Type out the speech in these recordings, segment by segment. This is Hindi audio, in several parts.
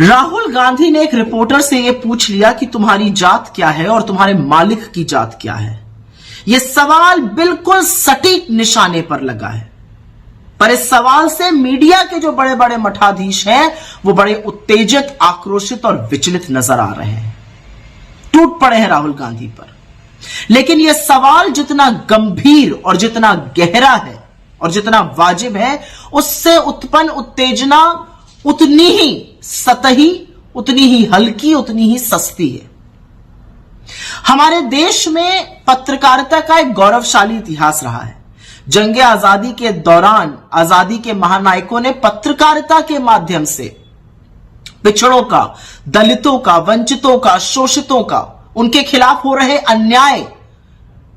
राहुल गांधी ने एक रिपोर्टर से यह पूछ लिया कि तुम्हारी जात क्या है और तुम्हारे मालिक की जात क्या है। यह सवाल बिल्कुल सटीक निशाने पर लगा है, पर इस सवाल से मीडिया के जो बड़े बड़े मठाधीश हैं वो बड़े उत्तेजित, आक्रोशित और विचलित नजर आ रहे हैं, टूट पड़े हैं राहुल गांधी पर। लेकिन यह सवाल जितना गंभीर और जितना गहरा है और जितना वाजिब है, उससे उत्पन्न उत्तेजना उतनी ही सतही, उतनी ही हल्की, उतनी ही सस्ती है। हमारे देश में पत्रकारिता का एक गौरवशाली इतिहास रहा है। जंगे आजादी के दौरान आजादी के महानायकों ने पत्रकारिता के माध्यम से पिछड़ों का, दलितों का, वंचितों का, शोषितों का, उनके खिलाफ हो रहे अन्याय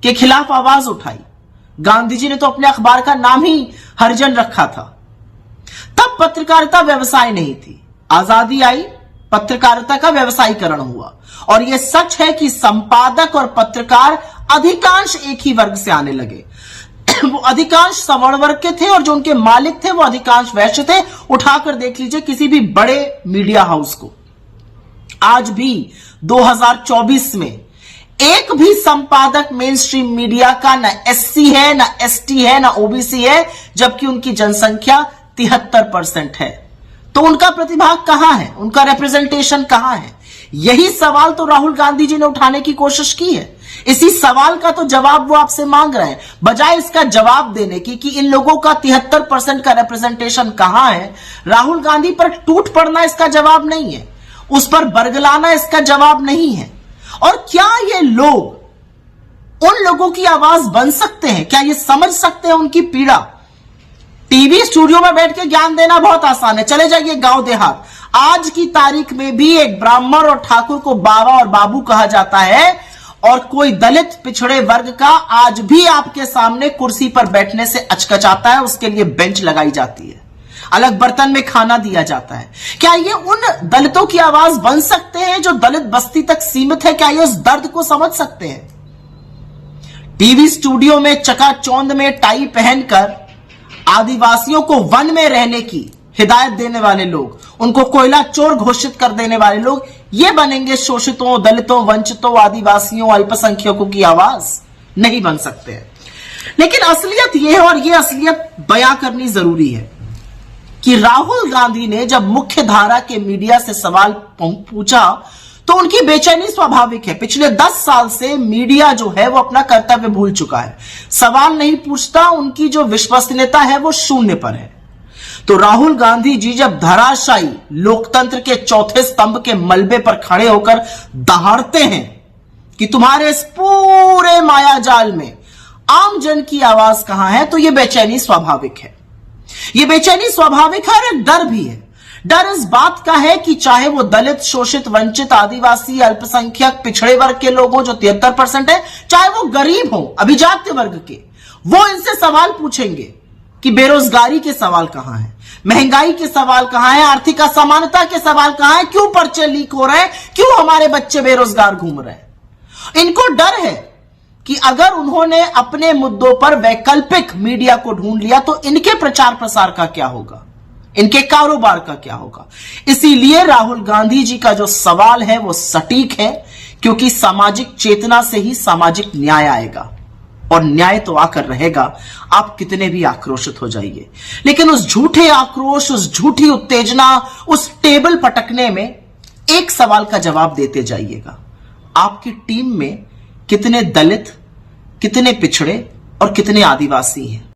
के खिलाफ आवाज उठाई। गांधी जी ने तो अपने अखबार का नाम ही हरिजन रखा था। तब पत्रकारिता व्यवसाय नहीं थी। आजादी आई, पत्रकारिता का व्यवसायीकरण हुआ, और यह सच है कि संपादक और पत्रकार अधिकांश एक ही वर्ग से आने लगे। वो अधिकांश सवर्ण वर्ग के थे और जो उनके मालिक थे वो अधिकांश वैश्य थे। उठाकर देख लीजिए किसी भी बड़े मीडिया हाउस को, आज भी 2024 में एक भी संपादक मेन स्ट्रीम मीडिया का ना एससी है, ना एसटी है, ना ओबीसी है, जबकि उनकी जनसंख्या 73% है। तो उनका प्रतिभाग कहां है, उनका रिप्रेजेंटेशन कहां है? यही सवाल तो राहुल गांधी जी ने उठाने की कोशिश की है। इसी सवाल का तो जवाब वो आपसे मांग रहे हैं। बजाय इसका जवाब देने की कि इन लोगों का 73% का रिप्रेजेंटेशन कहां है, राहुल गांधी पर टूट पड़ना इसका जवाब नहीं है, उस पर बरगलाना इसका जवाब नहीं है। और क्या ये लोग उन लोगों की आवाज बन सकते हैं? क्या ये समझ सकते हैं उनकी पीड़ा? टीवी स्टूडियो में बैठ के ज्ञान देना बहुत आसान है, चले जाइए गांव देहात। आज की तारीख में भी एक ब्राह्मण और ठाकुर को बाबा और बाबू कहा जाता है, और कोई दलित पिछड़े वर्ग का आज भी आपके सामने कुर्सी पर बैठने से अचकचाता है, उसके लिए बेंच लगाई जाती है, अलग बर्तन में खाना दिया जाता है। क्या ये उन दलितों की आवाज बन सकते हैं जो दलित बस्ती तक सीमित है? क्या ये उस दर्द को समझ सकते हैं? टीवी स्टूडियो में चकाचौंध में टाई पहनकर आदिवासियों को वन में रहने की हिदायत देने वाले लोग, उनको कोयला चोर घोषित कर देने वाले लोग, ये बनेंगे शोषितों, दलितों, वंचितों, आदिवासियों, अल्पसंख्यकों की आवाज? नहीं बन सकते हैं। लेकिन असलियत यह है, और यह असलियत बयां करनी जरूरी है, कि राहुल गांधी ने जब मुख्य धारा के मीडिया से सवाल पूछा तो उनकी बेचैनी स्वाभाविक है। पिछले 10 साल से मीडिया जो है वो अपना कर्तव्य भूल चुका है, सवाल नहीं पूछता, उनकी जो विश्वसनीयता है वो शून्य पर है। तो राहुल गांधी जी जब धराशायी लोकतंत्र के चौथे स्तंभ के मलबे पर खड़े होकर दहाड़ते हैं कि तुम्हारे इस पूरे मायाजाल में आम जन की आवाज कहां है, तो यह बेचैनी स्वाभाविक है। यह बेचैनी स्वाभाविक है, और एक डर भी है। डर इस बात का है कि चाहे वो दलित, शोषित, वंचित, आदिवासी, अल्पसंख्यक, पिछड़े वर्ग के लोग हो जो 73% है, चाहे वो गरीब हो, अभिजात्य वर्ग के, वो इनसे सवाल पूछेंगे कि बेरोजगारी के सवाल कहां है, महंगाई के सवाल कहां है, आर्थिक असमानता के सवाल कहां है, क्यों पर्चे लीक हो रहे हैं, क्यों हमारे बच्चे बेरोजगार घूम रहे हैं। इनको डर है कि अगर उन्होंने अपने मुद्दों पर वैकल्पिक मीडिया को ढूंढ लिया तो इनके प्रचार प्रसार का क्या होगा, इनके कारोबार का क्या होगा। इसीलिए राहुल गांधी जी का जो सवाल है वो सटीक है, क्योंकि सामाजिक चेतना से ही सामाजिक न्याय आएगा, और न्याय तो आकर रहेगा, आप कितने भी आक्रोशित हो जाइए। लेकिन उस झूठे आक्रोश, उस झूठी उत्तेजना, उस टेबल पटकने में एक सवाल का जवाब देते जाइएगा, आपकी टीम में कितने दलित, कितने पिछड़े और कितने आदिवासी हैं।